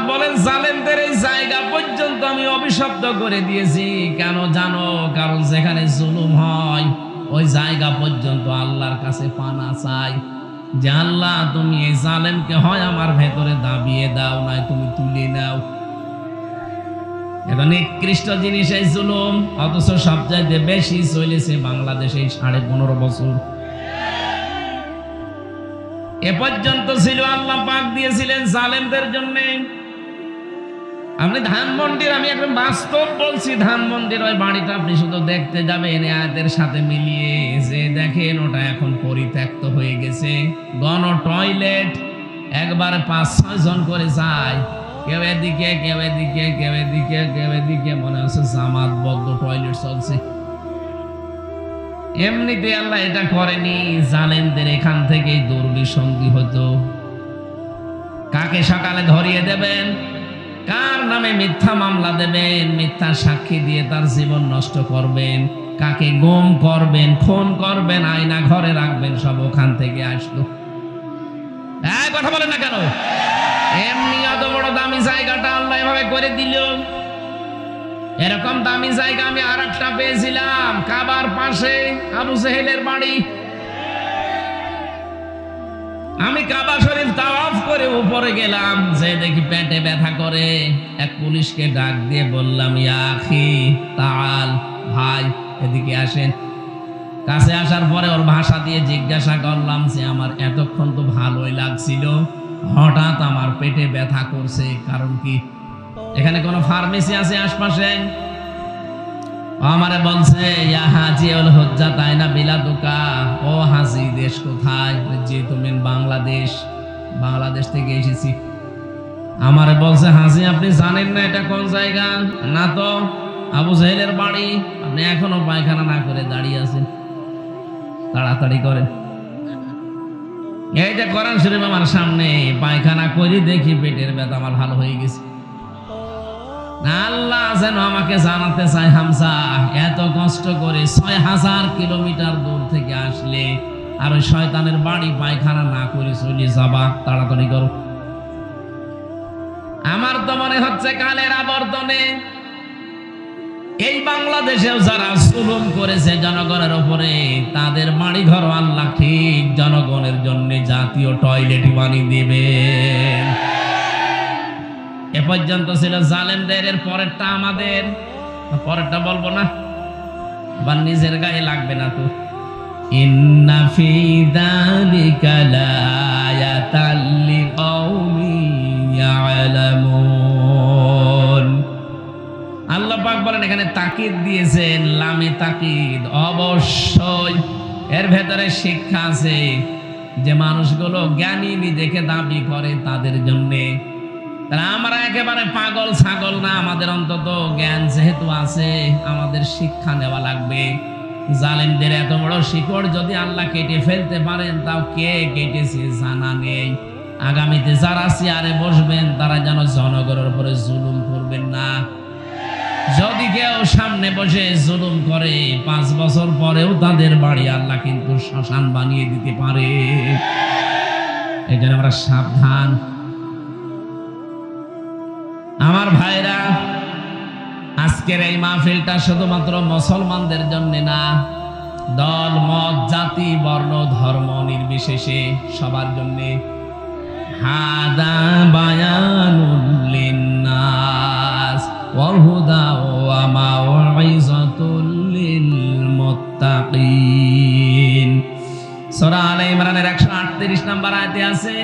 বলেন জালেমদের এই জায়গা পর্যন্ত আমি অভিশপ্ত করে দিয়েছি। কেন জানো? কারণ যেখানে জুলুম হয় ওই জায়গা পর্যন্ত আল্লাহর কাছে পানা চাই যে আল্লাহ তুমি এই জালেমকে হয় আমার ভেতরে দাবিয়ে দাও, নয় তুমি তুলে নাও। এখন নিকৃষ্ট জিনিস এই জুলুম, অথচ সবচাইতে বেশি চলেছে বাংলাদেশে 15.5 বছর। এ পর্যন্ত ছিল আল্লাহ পাক দিয়েছিলেন জালেমদের জন্য। আপনি ধানমন্ডির, আমি একদম বাস্তব বলছি, ধানমন্ডির ওই বাড়িটা আপনি শুধু দেখতে যাবেন আয়াতের সাথে মিলিয়ে, যে দেখেন ওটা এখন পরিত্যক্ত হয়ে গেছে। গণ টয়লেট একবারে 5-6 জন করে যায়, কেউ এদিকে কেউ এদিকে কেউ এদিকে কেউ এদিকে, মনে হচ্ছে জামাতবদ্ধ টয়লেট চলছে। এমনিতে আল্লাহ এটা করেনি, জালেমদের এখান থেকেই দুর্বিসন্ধি হতো। কাকে সকালে ধরিয়ে দেবেন, কার নামে মিথ্যা মামলা দেবেন, মিথ্যা সাক্ষী দিয়ে তার জীবন নষ্ট করবেন, কাকে গুম করবেন, খুন করবেন, আয়না ঘরে রাখবেন, সব ওখান থেকে আসলো। কথা বলেন না কেন? এমনি এত বড় দামি জায়গাটা আল্লাহ এভাবে করে দিল। এরকম দামি জায়গা আমি আর একটা পেয়েছিলাম কাবার পাশে, আবু জেহেলের বাড়ি। আমি কাবা শরীফ তাওয়াফ করে উপরে গেলাম, যে দেখি পেটে ব্যথা করে। এক পুলিশকে ডাক দিয়ে বললাম, ইয়া আখি তাআল, ভাই এদিকে আসেন। কাছে আসার পরে ওর ভাষা দিয়ে জিজ্ঞাসা করলাম যে আমার এতক্ষণ তো ভালোই লাগছিল, হঠাৎ আমার পেটে ব্যথা করছে, কারণ কি? এখানে কোনো ফার্মেসি আছে আশপাশে? আমারে বলছে, ইয়া হাজি উল হুজ্জাত আইনা বিলাদুকা, ও হাজি দেশ কোথায়? যে তুমি বাংলাদেশ, বাংলাদেশ থেকে এসেছি। আমারে বলছে, হাজি আপনি জানেন না এটা কোন জায়গা? না তো, আবু জেহেলের বাড়ি। আপনি এখনো পায়খানা না করে দাঁড়িয়ে আছেন, তাড়াতাড়ি করেন। এইটা কোরআন শরীফ আমার সামনে, পায়খানা করি দেখি পেটের ব্যথা আমার ভালো হয়ে গেছে। আল্লাহ যেন আমাকে জানাতে চায়, হামজা এত কষ্ট করে 6000 কিলোমিটার দূর থেকে আসলে আর ওই শয়তানের বাড়ি পায়খানা না করে চলে যাবা, তাড়াতাড়ি করো। আমার তো মনে হচ্ছে কালের আবর্তনে এই বাংলাদেশেও যারা জুলুম করেছে জনগণের উপরে, তাদের বাড়ি ঘর আল্লাহ ঠিক জনগণের জন্য জাতীয় টয়লেট বানিয়ে দিবেন। এ পর্যন্ত ছিল জালেমদের, এর পরেরটা আমাদের। পরেরটা বলবো না, আবার নিজের গায়ে লাগবে না তো। ইন্না ফি যালিকা লাআয়াতাল লিকাউমিন ইয়ালামুন। আল্লাহ পাক বলেন, এখানে তাকিদ দিয়েছেন, লামে তাকিদ, অবশ্যই এর ভেতরে শিক্ষা আছে যে মানুষগুলো জ্ঞানী নিজেকে দাবি করে তাদের জন্যে। আমরা একেবারে পাগল ছাগল না, আমাদের অন্তত জ্ঞান যেহেতু আছে, আমাদের শিক্ষা নেওয়া লাগবে। জালেমদের এত বড় শিকড় যদি আল্লাহ কেটে ফেলতে পারেন, তাও কে কেটেছে জানা নেই। আগামীতে যারা চেয়ারে বসবেন তারা যেন জনগণের উপরে জুলুম করবেন না। যদি কেউ সামনে বসে জুলুম করে, 5 বছর পরেও তাদের বাড়ি আল্লাহ কিন্তু শ্মশান বানিয়ে দিতে পারে। এই জন্য আমরা সাবধান। আমার ভাইরা, আজকের এই মাহফিলটা শুধুমাত্র মুসলমানদের জন্য না, দল মত জাতি বর্ণ ধর্ম নির্বিশেষে সবার জন্য। হাদা বায়ানুল লিন্নাস ওয়া হুদা ওয়া মাউইযাতুল লিল মুত্তাকিন। সূরা আলে ইমরানের 138 নম্বর আয়াতে আছে,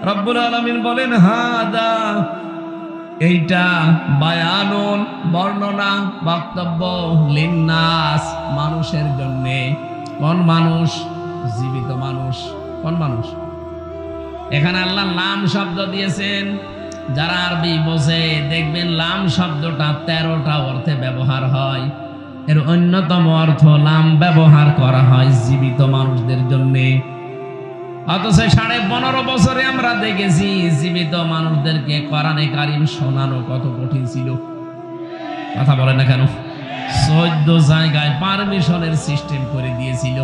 রব্বুল আলামিন বলেন, হাদা এইটা, বায়ানুন বর্ণনা বক্তব্য, লিন্নাস মানুষের জন্য। কোন মানুষ? জীবিত মানুষ। কোন মানুষ? এখানে আল্লাহ লাম শব্দ দিয়েছেন। যারা আরবি বোঝে দেখবেন লাম শব্দটা 13টা অর্থে ব্যবহার হয়। এর অন্যতম অর্থ লাম ব্যবহার করা হয় জীবিত মানুষদের জন্য। অথচ 15.5 বছরে আমরা দেখেছি জীবিত মানুষদেরকে কোরআনে কারিম শোনানো কত কঠিন ছিল। কথা বলে না কেন? 14 জায়গায় পারমিশনের সিস্টেম করে দিয়েছিল।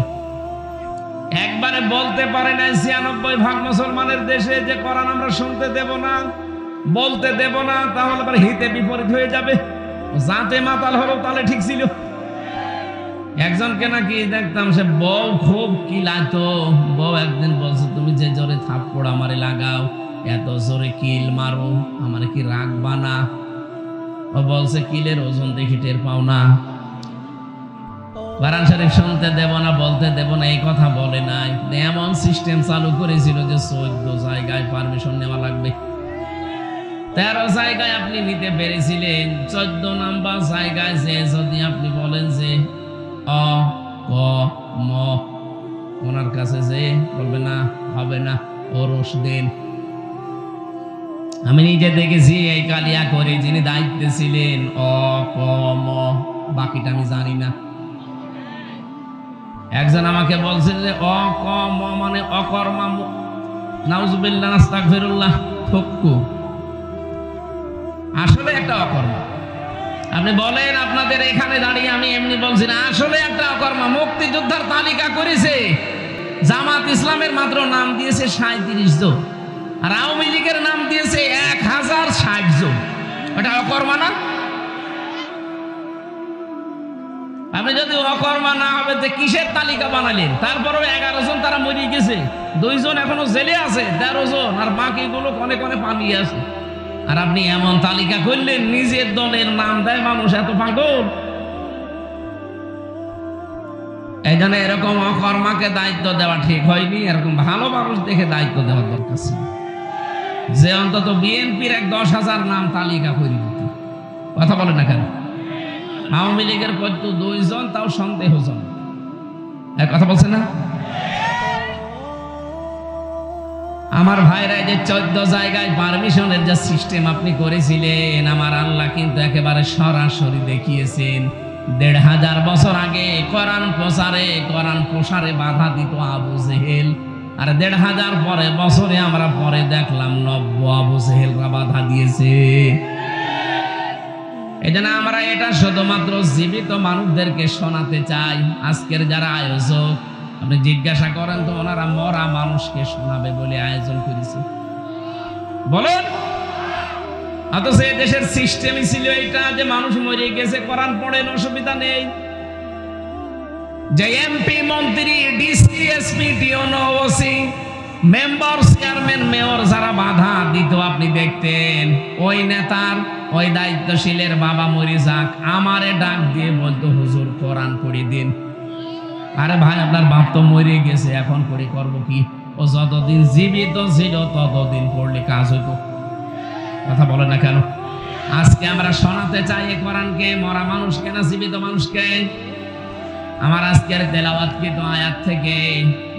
একবারে বলতে পারে না 96% মুসলমানের দেশে যে কোরআন আমরা শুনতে দেব না। বলতে দেব না, তাহলে আবার হিতে বিপরীত হয়ে যাবে। যাতে মাতাল হলো তাহলে ঠিক ছিল। একজনকে নাকি দেখতাম, সে বউ খুব কিলাতো। বউ একদিন বলছে, তুমি যে জোরে থাপ্পড় আমারে লাগাও, এত জোরে কিল মারো, আমারে কি রাখবা না? ও বলছে, কিলের ওজন দেখি টের পাও না? কোরআন শরীফ শুনতে দেব না, বলতে দেব না, এই কথা বলে নাই। এমন সিস্টেম চালু করেছিল যে 14 জায়গায় পারমিশন নেওয়া লাগবে। 13 জায়গায় আপনি নিতে পেরেছিলেন, 14 নাম্বার জায়গায় যে যদি আপনি বলেন যে অ ক ম, ওনার কাছে যে বলবে না, হবে না, ওরস দেন। আমি নিজে দেখেছি এই কালিয়া করে যিনি দায়িত্বে ছিলেন, অ ক ম, বাকিটা আমি জানি না। একজন আমাকে বলছে যে অ ক ম মানে অকর্মা, নাউজুবিল্লাহ আস্তাগফিরুল্লাহ, থক্কু। আসলে একটা অকর্মা। আপনি বলেন, আপনাদের এখানে দাঁড়িয়ে আমি এমনি বলছি না, আসলে একটা অকর্মা। মুক্তিযোদ্ধার তালিকা করেছে, জামাত ইসলামের মাত্র নাম দিয়েছে 37 জন, আর আওয়ামী লীগের নাম দিয়েছে 1060 জন। ওটা অকর্মা না? আপনি যদি অকর্মা না হবে তো কিসের তালিকা বানালেন? তারপরেও 11 জন তারা মরে গেছে, 2 জন এখনো জেলে আছে, 13 জন, আর বাকিগুলো কনে কনে পালিয়ে আছে। আর আপনি এমন তালিকা করলেন, নিজের দলের নাম দেয় মানুষ, এত পাগল। এই জন্য এরকম অকর্মাকে দায়িত্ব দেওয়া ঠিক হয়নি। এরকম ভালো মানুষ দেখে দায়িত্ব দেওয়ার দরকার ছিল, যে অন্তত বিএনপির 10,000 নাম তালিকা করে দিত। কথা বলে না কেন? আওয়ামী লীগের পর্যন্ত 2 জন, তাও সন্দেহজন। এক কথা বলছে না? আমার ভাইরা, যে 14 জায়গায় পারমিশনের যে সিস্টেম আপনি করেছিলেন, আমার আল্লাহ কিন্তু একেবারে সরাসরি দেখিয়েছেন। 1500 বছর আগে কোরআন প্রসারে বাধা দিত আবু জেহেল, আর 1500 পরে বছরে আমরা পরে দেখলাম 90 আবু জেহেলরা বাধা দিয়েছে। এই জন্য আমরা এটা শুধুমাত্র জীবিত মানুষদেরকে শোনাতে চাই। আজকের যারা আয়োজক, আপনি জিজ্ঞাসা করেন তো, ওনারা মরা মানুষকে শোনাবে বলে আয়োজন করেছে? বলেন। অথচ দেশের সিস্টেমই ছিল এইটা, যে মানুষ মরে গেছে, কোরআন পড়েন, অসুবিধা নেই। যে এমপি, মন্ত্রী, ডিসি, এসপি, টিওনো, ওসি, মেম্বার, চেয়ারম্যান, মেয়র যারা বাধা দিত, আপনি দেখতেন ওই নেতার, ওই দায়িত্বশীলের বাবা মরে যাক, আমারে ডাক দিয়ে বলতো, হুজুর কোরআন পড়ে দিন। আরে ভাই, আপনার বাপ তো মরে গেছে, এখন করে করবো কি? ও যতদিন জীবিত ছিল ততদিন পড়লে কাজ হইতো। কথা বলে না কেন? আজকে আমরা শোনাতে চাই এই কোরআনকে, মরা মানুষকে না জীবিত মানুষকে? আমার আজকের তেলাওয়াতকৃত আয়াত থেকে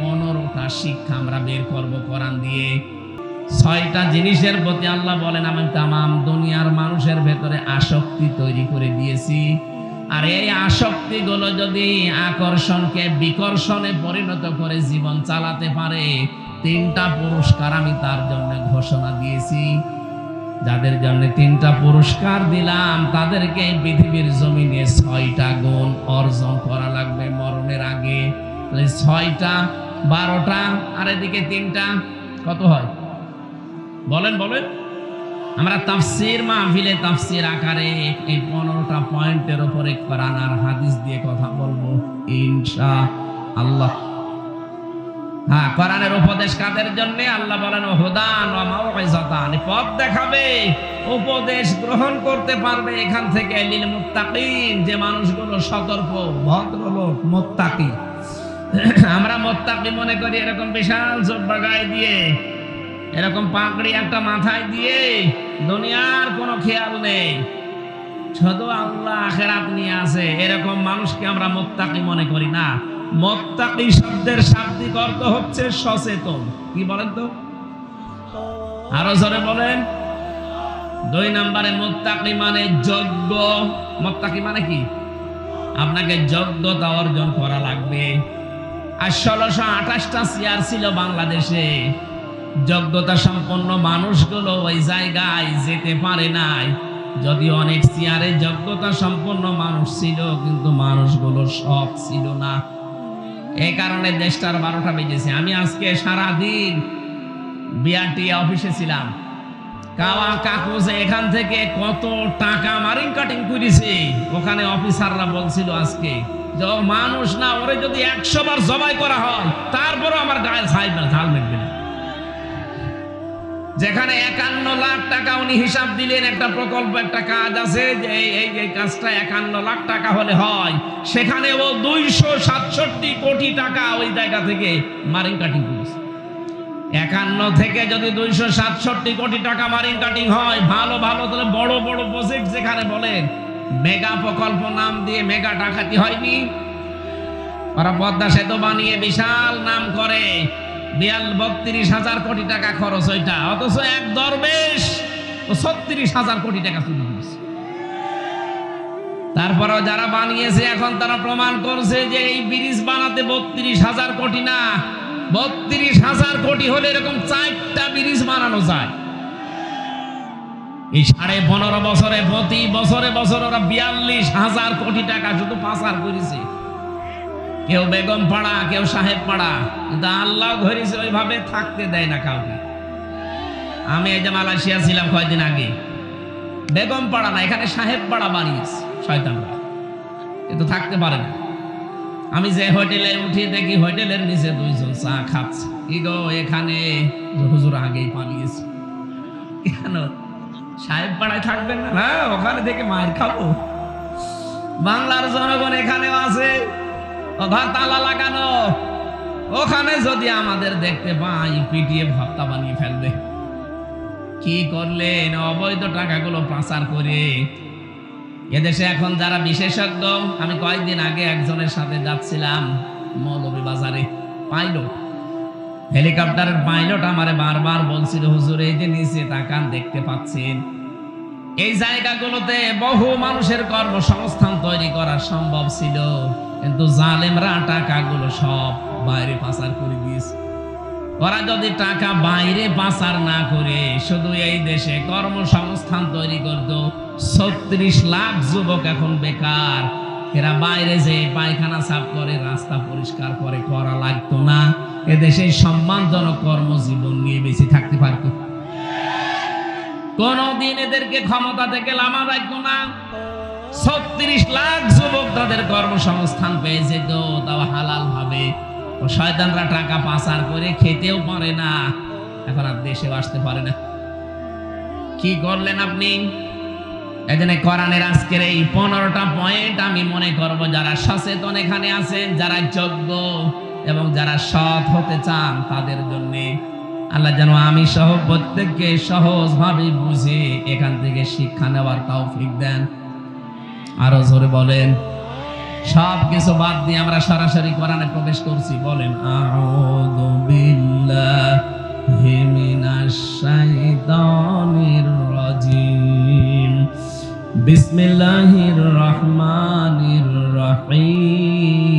15টা শিক্ষা আমরা বের করব কোরআন দিয়ে। 6টা জিনিসের প্রতি আল্লাহ বলেন, আমি তামাম দুনিয়ার মানুষের ভেতরে আসক্তি তৈরি করে দিয়েছি, আর এই আসক্তিগুলো যদি আকর্ষণকে বিকর্ষণে পরিণত করে জীবন চালাতে পারে, 3টা পুরস্কার আমি তার জন্য ঘোষণা দিয়েছি। যাদের জন্য 3টা পুরস্কার দিলাম, তাদেরকে পৃথিবীর জমিনে 6টা গুণ অর্জন করা লাগবে মরণের আগে। 6টা, 12টা, আর এদিকে 3টা, কত হয়? বলেন বলেন। আমরা তাফসীর মাহফিলে তাফসীর আকারে এই 15টা পয়েন্টের উপরে কোরআন আর হাদিস দিয়ে কথা বলবো ইনশাআল্লাহ। হ্যাঁ, কোরআনের উপদেশ কাদের জন্য? আল্লাহ বলেন, হুদান ওয়া মাউইযাতান, পথ দেখাবে, উপদেশ গ্রহণ করতে পারবে এখান থেকে লিল মুত্তাকিন, যে মানুষগুলো সতর্ক, ভদ্রলোক, মুত্তাকি। আমরা মুত্তাকি মনে করি এরকম বিশাল জুব্বা গায়ে দিয়ে, এরকম পাগড়ি একটা মাথায় দিয়ে, দুনিয়ার কোনো খেয়াল নেই, শুধু আল্লাহ আখিরাত নিয়ে আছে, এরকম মানুষকে আমরা মুত্তাকি মনে করি না। মুত্তাকি শব্দের শাব্দিক অর্থ হচ্ছে সচেতন। কি বলেন তো? আরো জোরে বলেন। 2 নম্বরে মুত্তাকি মানে যোগ্য। মুত্তাকি মানে কি? আপনাকে যোগ্যতা অর্জন করা লাগবে। আর 1628টা চেয়ার ছিল বাংলাদেশে, যোগ্যতা সম্পন্ন মানুষগুলো ওই জায়গায় যেতে পারে নাই। যদি অনেক চেয়ারে যোগ্যতা সম্পন্ন মানুষ ছিল, কিন্তু মানুষগুলো সব ছিল না। এই কারণে দেশটার 12টা বেজেছে। আমি আজকে সারাদিন বিআরটি অফিসে ছিলাম, কাওয়া কাকু যে এখান থেকে কত টাকা মারিং কাটিং করেছে, ওখানে অফিসাররা বলছিল আজকে যে ও মানুষ না, ওরে যদি 100 বার জবাই করা হয় তারপরও আমার গায়ে ঝাল মেটবে না। যেখানে 51 লাখ টাকা উনি হিসাব দিলেন, একটা প্রকল্প, একটা কাজ আছে যে এই কাজটা 51 লাখ টাকা হলে হয়, সেখানে ও 267 কোটি টাকা ওই জায়গা থেকে মারিং কাটিং করেছে। 51 থেকে যদি 267 কোটি টাকা মারিং কাটিং হয়, ভালো ভালো তাহলে বড় বড় প্রজেক্ট যেখানে বলেন মেগা প্রকল্প নাম দিয়ে মেগা ডাকাতি হয়নি? ওরা পদ্মা সেতু বানিয়ে বিশাল নাম করে, 32,000 কোটি টাকা খরচ ওইটা, অথচ এক দরবেশ 36,000 কোটি টাকা চুরি করেছে। তারপরেও যারা বানিয়েছে এখন তারা প্রমাণ করছে যে এই ব্রিজ বানাতে 32,000 কোটি না, 32,000 কোটি হলে এরকম 4টা ব্রিজ বানানো যায়। এই 15.5 বছরে প্রতি বছরে ওরা 42,000 কোটি টাকা শুধু পাচার করেছে। কেউ বেগম পাড়া, কেউ সাহেব পাড়া, কিন্তু আল্লাহ ধরেছে ওইভাবে থাকতে দেয় না কাউকে। আমি এই যে মালয়েশিয়া ছিলাম কয়েকদিন আগে, বেগম পাড়া না, এখানে সাহেব পাড়া বানিয়েছে শয়তানরা, কিন্তু থাকতে পারে না। আমি যে হোটেলে উঠি দেখি হোটেলের নিচে 2 জন চা খাচ্ছে। কি গো, এখানে হুজুর আগেই পালিয়েছে। কেন সাহেব পাড়ায় থাকবেন না? না, ওখানে থেকে মায়ের খাবো। বাংলার জনগণ এখানেও আছে, ঘর তালা লাগানো, ওখানে যদি আমাদের দেখতে পাই পিটিয়ে ভর্তা বানিয়ে ফেলবে। কি করলেন? অবৈধ টাকাগুলো পাচার করে। এদেশে এখন যারা বিশেষজ্ঞ, আমি কয়েকদিন আগে একজনের সাথে যাচ্ছিলাম মৌলভীবাজারে, পাইলট, হেলিকপ্টারের পাইলট আমারে বারবার বলছিল, হুজুর এই যে নিচে তাকান, দেখতে পাচ্ছেন এই জায়গাগুলোতে বহু মানুষের কর্মসংস্থান তৈরি করা সম্ভব ছিল, কিন্তু জালেমরা টাকাগুলো সব বাইরে পাচার করে দিয়েছে। ওরা যদি টাকা বাইরে পাচার না করে শুধু এই দেশে কর্মসংস্থান তৈরি করত, 36 লাখ যুবক এখন বেকার। এরা বাইরে যে পায়খানা সাফ করে, রাস্তা পরিষ্কার করে, করা লাগতো না। এদেশে সম্মানজনক কর্মজীবন নিয়ে বেশি থাকতে পারত। কোনদিন এদেরকে ক্ষমতা থেকে লামা রাখতো না। 36 লাখ যুবক তাদের কর্মসংস্থান পেয়ে যেত, তাও হালাল ভাবে। ও শয়তানরা টাকা পাচার করে খেতেও পারে না, এখন আর দেশেও আসতে পারে না। কি করলেন আপনি? এজন্য কোরআনের আজকের এই 15টা পয়েন্ট আমি মনে করব যারা সচেতন এখানে আছেন, যারা যোগ্য এবং যারা সৎ হতে চান, তাদের জন্য আল্লাহ যেন আমি সহ প্রত্যেককে সহজভাবে বুঝে এখান থেকে শিক্ষা নেওয়ার তৌফিক দেন। আরো জোরে বলেন। সব কিছু বাদ দিয়ে আমরা সরাসরি কোরআনে প্রবেশ করছি। বলেন আউযু বিল্লাহি মিনাশ শাইতানির রাজিম, বিসমিল্লাহির রহমানির রহিম।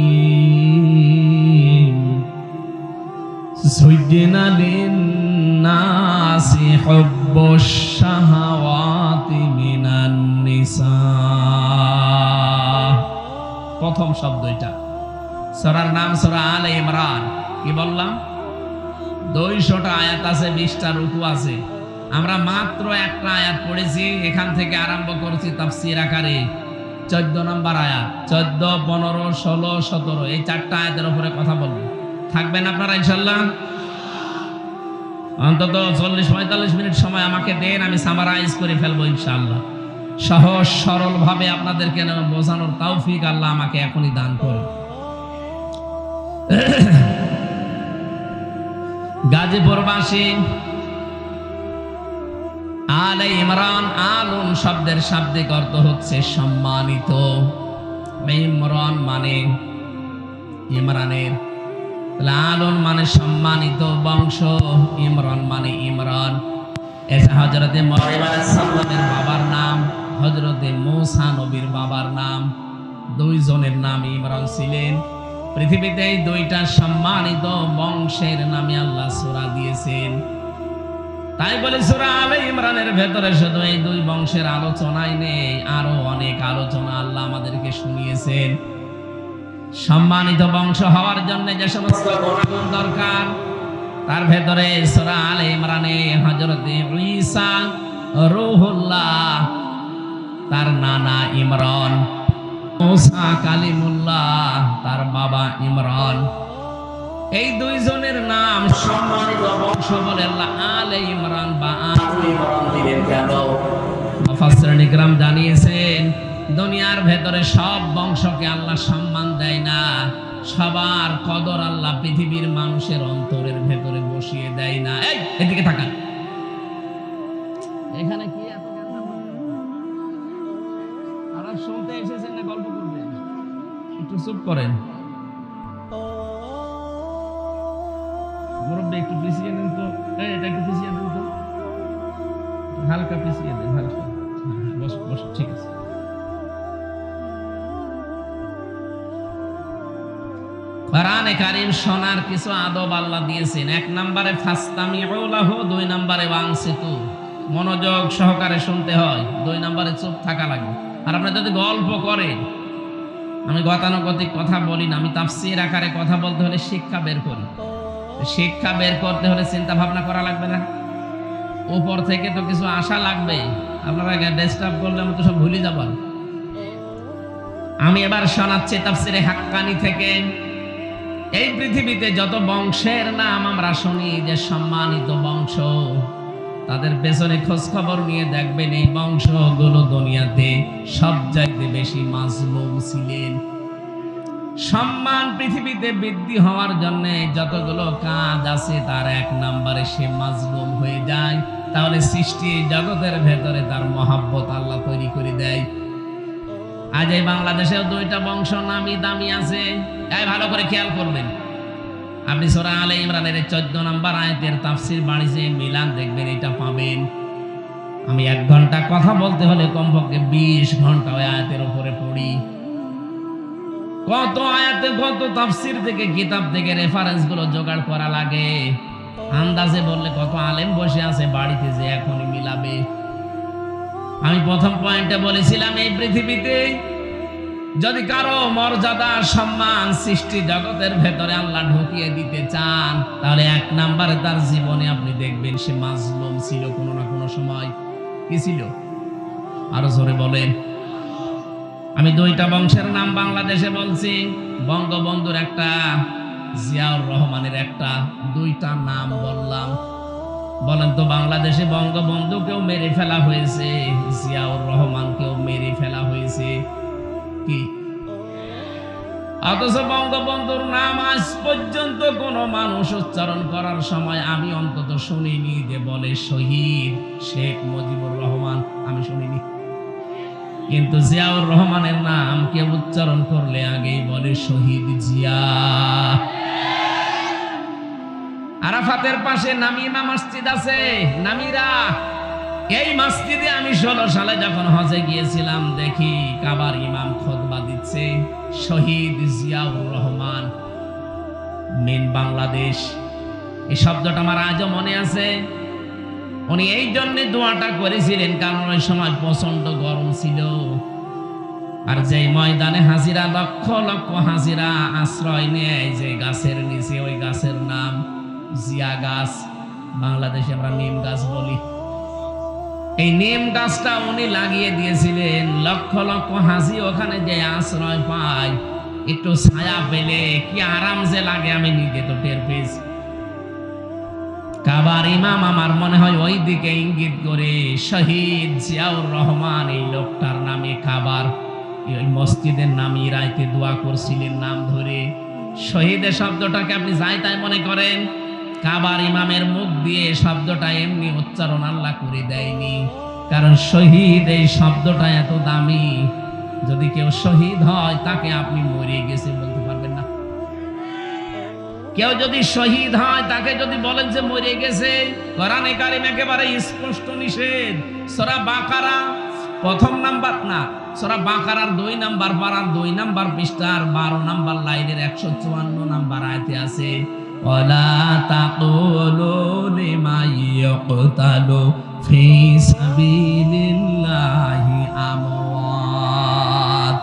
যুয়্যিনা লিন-নাসি হুব্বুশ শাহাওয়াতি মিনান নিসা। প্রথম শব্দ এটা। সূরার নাম সূরা আলে ইমরান। কি বললাম? 200টা আয়াত আছে, 20টা রুকু আছে। আমরা মাত্র একটা আয়াত পড়েছি, এখান থেকে আরম্ভ করেছি তাফসীর আকারে। 14 নম্বর আয়াত, 14, 15, 16, 17 এই 4টা আয়াতের উপরে কথা বলবো। থাকবেন আপনারা ইনশাআল্লাহ? অন্তত 40-45 মিনিট সময় আমাকে দেন, আমি সামারাইজ করে ফেলবো ইনশাআল্লাহ। সহজ সরল ভাবে আপনাদেরকে বোঝানোর তৌফিক আল্লাহ আমাকে এখনই দান করুন। গাজীপুরবাসী, আলে ইমরান, আলুন শব্দের শাব্দিক অর্থ হচ্ছে সম্মানিত। ইমরান মানে ইমরানের, আলুন মানে সম্মানিত বংশ, ইমরান মানে ইমরান। এটা হযরতে মরিয়ম আলাইহিস সালামের বাবার নাম, হযরতে মূসা নবীর বাবার নাম। 2 জনের নাম ইমরান ছিলেন। পৃথিবীতে এই 2টা সম্মানিত বংশের নামে আল্লাহ সূরা দিয়েছেন। তাই বলে সূরা আলে ইমরানের ভেতরে শুধু এই 2 বংশের আলোচনাই নেই, আরো অনেক আলোচনা আল্লাহ আমাদেরকে শুনিয়েছেন। সম্মানিত বংশ হওয়ার জন্য যে সমস্ত গুণ দরকার, তার ভেতরে সূরা আলে ইমরানে হযরতে ঈসা রুহুল্লাহ, তার নানা ইমরান। মুসা কালিমুল্লাহ, তার বাবা ইমরান। এই দুইজনের নাম সম্মানিত বংশ বলে আল্লাহ আলে ইমরান বা আলু ইমরান দিলেন কেন? মুফাসসিরিন ইকরাম জানিয়েছেন, দুনিয়ার ভেতরে সব বংশকে আল্লাহ সম্মান দেয় না, সবার কদর আল্লাহ পৃথিবীর মানুষের অন্তরের ভেতরে বসিয়ে দেয় না। এই এদিকে তাকান, এখানে কি এত আপনারা শুনতে এসেছেন না গল্প করবেন? একটু চুপ করেন। মুরব্বী একটু পিছিয়ে দেন তো, এটা একটু পিছিয়ে দেন তো, হালকা পিছিয়ে দেন, হালকা। বস বস, ঠিক আছে। কোরআনে কারীম শোনার কিছু আদব আল্লাহ দিয়েছেন। 1 নম্বরে ফাসতামিউ লাহু, 2 নম্বরে ওয়ানসিতু, মনোযোগ সহকারে শুনতে হয়। 2 নম্বরে চুপ থাকা লাগে। আর আপনি যদি গল্প করেন, আমি গতানুগতিক কথা বলি না, আমি তাফসীর আকারে কথা বলতে হলে শিক্ষা বের করি। শিক্ষা বের করতে হলে চিন্তা ভাবনা করা লাগবে না? উপর থেকে তো কিছু আশা লাগবে। আপনারা ডিস্টার্ব করলে আমি তো সব ভুলে যাব। আমি এবার শোনাচ্ছি তাফসীরে হাক্কানি থেকে। এই পৃথিবীতে যত বংশের নাম আমরা শুনি যে সম্মানিত বংশ, তাদের পেছনে খোঁজ খবর নিয়ে দেখবেন এই বংশগুলো দুনিয়াতে সবচাইতে বেশি মাজলুম ছিলেন। সম্মান পৃথিবীতে বৃদ্ধি হওয়ার জন্য যতগুলো কাজ আছে তার 1 নম্বরে সে মাজলুম হয়ে যায়। তাহলে সৃষ্টি জগতের ভেতরে তার মহাব্বত আল্লাহ তৈরি করে দেয়। আজ এই বাংলাদেশেও 2টা বংশ নামি দামি আছে। ভালো করে খেয়াল করবেন। আপনি সূরা আলে ইমরানের 14 নম্বর আয়াতের তাফসীর বাড়িতে মিলান, দেখবেন এটা পাবেন। আমি 1 ঘন্টা কথা বলতে হলে কমপক্ষে 20 ঘন্টা ওই আয়াতের উপরে পড়ি। কত আয়াতে, কত তাফসীর থেকে, কিতাব থেকে রেফারেন্স গুলো জোগাড় করা লাগে। আন্দাজে বললে কত আলেম বসে আছে বাড়িতে যে এখনই মিলাবে। আমি প্রথম পয়েন্টে বলেছিলাম, এই পৃথিবীতে যদি কারো মর্যাদা সম্মান সৃষ্টি জগতের ভেতরে আল্লাহ ঢুকিয়ে দিতে চান, তাহলে 1 নম্বরে তার জীবনে আপনি দেখবেন সে মাজলুম ছিল কোনো না কোনো সময়। কি ছিল? আরো জোরে বলেন। আমি 2টা বংশের নাম বাংলাদেশে বলছি, বঙ্গবন্ধুর একটা, জিয়াউর রহমানের একটা, 2টা নাম বললাম। বলেন তো, বাংলাদেশে বঙ্গবন্ধুকেও মেরে ফেলা হয়েছে, জিয়াউর রহমানকেও মেরে ফেলা হয়েছে। কি? অথচ বঙ্গবন্ধুর নাম আজ পর্যন্ত কোন মানুষ উচ্চারণ করার সময় আমি অন্তত শুনিনি যে বলে শহীদ শেখ মুজিবুর রহমান, আমি শুনিনি। কিন্তু জিয়াউর রহমানের নাম কেউ উচ্চারণ করলে আগেই বলে শহীদ জিয়া। আরাফাতের পাশে নামিরা মসজিদ আছে, নামিরা। এই মসজিদে আমি 16 সালে যখন হজে গিয়েছিলাম, দেখি কাবার ইমাম খুতবা দিচ্ছে, শহীদ জিয়াউর রহমান মিন বাংলাদেশ। এই শব্দটা আমার আজও মনে আছে। উনি এই জন্য দোয়াটা করেছিলেন কারণ ওই সময় প্রচন্ড গরম ছিল। আর যে ময়দানে হাজিরা, লক্ষ লক্ষ হাজিরা আশ্রয় নেয় যে গাছের নিচে, ওই গাছের নাম জিয়া গাছ। বাংলাদেশে আমরা নিম গাছ বলি। এই নিম গাছটা উনি লাগিয়ে দিয়েছিলেন। লক্ষ লক্ষ হাজি ওখানে যে আশ্রয় পায়, একটু ছায়া পেলে কি আরাম যে লাগে আমি নিজে তো টের পেয়েছি। কাবার ইমাম আমার মনে হয় ওই দিকে ইঙ্গিত করে শহীদ জিয়াউর রহমান এই লোকটার নামে কাবার ওই মসজিদের নামে রাইতে দোয়া করছিলেন নাম ধরে। শহীদের শব্দটাকে আপনি যাই তাই মনে করেন, কাবার ইমামের মুখ দিয়ে শব্দটা এমনি উচ্চারণ আল্লাহ করে দেয়নি। কারণ শহীদ এই শব্দটা এত দামি, যদি কেউ শহীদ হয় তাকে আপনি মরে গেছে বলতে পারবেন না। কেউ যদি শহীদ হয় তাকে যদি বলেন যে মরে গেছে, কোরআনে কারীম একেবারে স্পষ্ট নিষেধ। সূরা বাকারা 1 নাম্বার না, সূরা বাকারার 2 নাম্বার পারার 2 নাম্বার পৃষ্ঠার 12 নাম্বার লাইনের 154 নাম্বার আয়াতে আছে, ওয়ালা তাকুলু লিমান ইয়াকতালু ফি সাবিলিল্লাহি আমওয়াত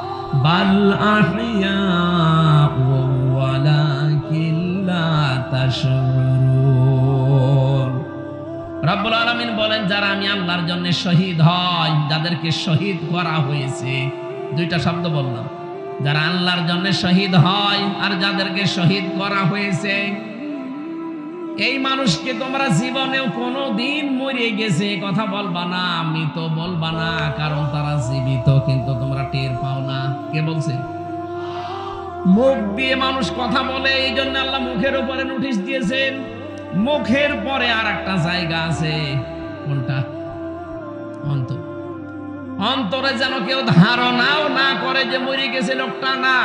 বাল আহইয়াউ ওয়ালাকিন লা তাশউরুন। রব্বুল আলামিন বলেন, যারা আমি আল্লাহর জন্য শহীদ হয়, যাদেরকে শহীদ করা হয়েছে, দুইটা শব্দ বললাম, যারা আল্লাহর জন্য শহীদ হয় আর যাদেরকে শহীদ করা হয়েছে, এই মানুষকে তোমরা জীবনেও কোনোদিন মরে গেছে কথা বলবা না, মৃত বলবা না, কারণ তারা জীবিত কিন্তু তোমরা টের পাও না। কে বলছে? মুখ দিয়ে মানুষ কথা বলে, এই জন্য আল্লাহ মুখের উপরে নোটিশ দিয়েছেন। মুখের পরে আর একটা জায়গা আছে, কোনটা? অন্তর। অন্তরে যেন কেউ ধারণাও না করে যে মরে গেছে লোকটা, না।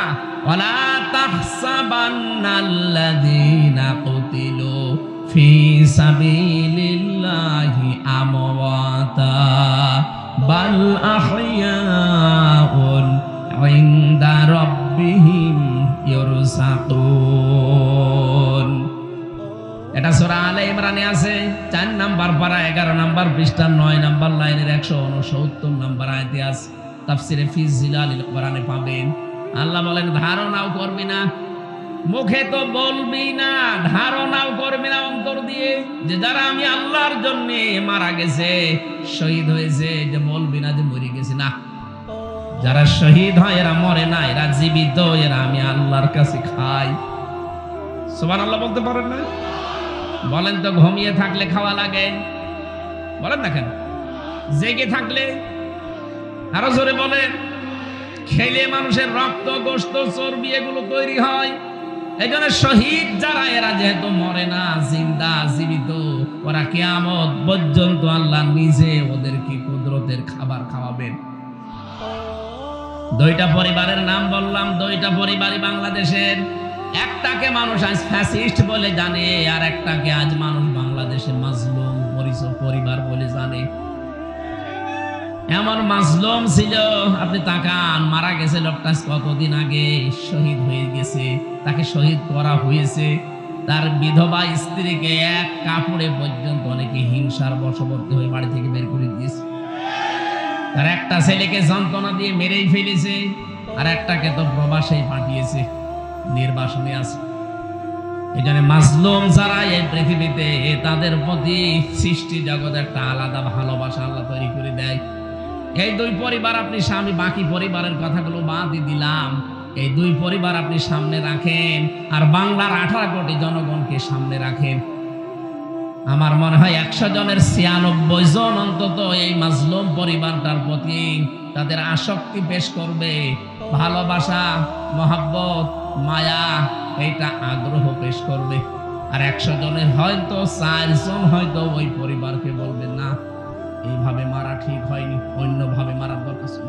ওয়ালা তাহসাবান্নাল্লাযীনা কুতিলু ফি সাবিলিল্লাহি আমওয়াতা বাল আহইয়াউন ইনদা রাব্বিহিম ইরসাকুন। এটা সূরা আলে ইমরানে আছে, 4 নাম্বার পারা 11 নাম্বার পৃষ্ঠা 9 নাম্বার লাইনের 169 নাম্বার আয়াতে আছে। তাফসিরে ফি জিলালিল কোরআনে পাবেন। আল্লাহ বলেন ধারণাও করবি না, মুখে তো বলবি না, ধারণাও করবি না অন্তর দিয়ে যে যারা আমি আল্লাহর জন্য মারা গেছে, শহীদ হয়েছে, যে বলবি না যে মরে গেছে। না, যারা শহীদ হয় এরা মরে না, এরা জীবিত, এরা আমি আল্লাহর কাছে খাই। সুবহানাল্লাহ বলতে পারেন না? বলেন তো, ঘুমিয়ে থাকলে খাওয়া লাগে? বলেন না কেন? জেগে থাকলে? আরো জোরে বলেন। খেলে মানুষের রক্ত, গোশত, চর্বি এগুলো তৈরি হয়। এই জন্য শহীদ যারা, এরা যেহেতু মরে না, জিন্দা, জীবিত, ওরা কিয়ামত পর্যন্ত আল্লাহ নিজে ওদেরকে কুদরতের খাবার খাওয়াবেন। দুইটা পরিবারের নাম বললাম, দুইটা পরিবারই বাংলাদেশের। একটাকে মানুষ আজ ফ্যাসিস্ট বলে জানে, আর একটাকে আজ মানুষ বাংলাদেশে মাজলুম পরিবার বলে জানে। এমন মাজলুম ছিল, আপনি তাকান, মারা গেছে লোকটা কতদিন আগে, শহীদ হয়ে গেছে, তাকে শহীদ করা হয়েছে। তার বিধবা স্ত্রীকে এক কাপড়ে পর্যন্ত অনেকে হিংসার বশবর্তী হয়ে বাড়ি থেকে বের করে দিয়েছে। তার একটা ছেলেকে যন্ত্রণা দিয়ে মেরেই ফেলেছে, আর একটাকে তো প্রবাসেই পাঠিয়েছে, নির্বাসনে আছে। এই জন্য মাজলুম যারা এই পৃথিবীতে, তাদের প্রতি সৃষ্টি জগৎ একটা আলাদা ভালোবাসা আল্লাহ তৈরি করে দেয়। এই দুই পরিবার আপনি স্বামী, বাকি পরিবারের কথাগুলো বাদই দিলাম, এই দুই পরিবার আপনি সামনে রাখেন, আর বাংলার 18 কোটি জনগণকে সামনে রাখেন। আমার মনে হয় 100 জনের 96 জন অন্তত এই মাজলুম পরিবারটার প্রতি তাদের আসক্তি পেশ করবে, ভালোবাসা, মহব্বত, মায়া, এইটা আগ্রহ পেশ করবে। আর 100 জনের হয়তো 4 জন হয়তো ওই পরিবারকে বলবে না, এইভাবে মারা ঠিক হয়নি, অন্যভাবে মারার দরকার ছিল।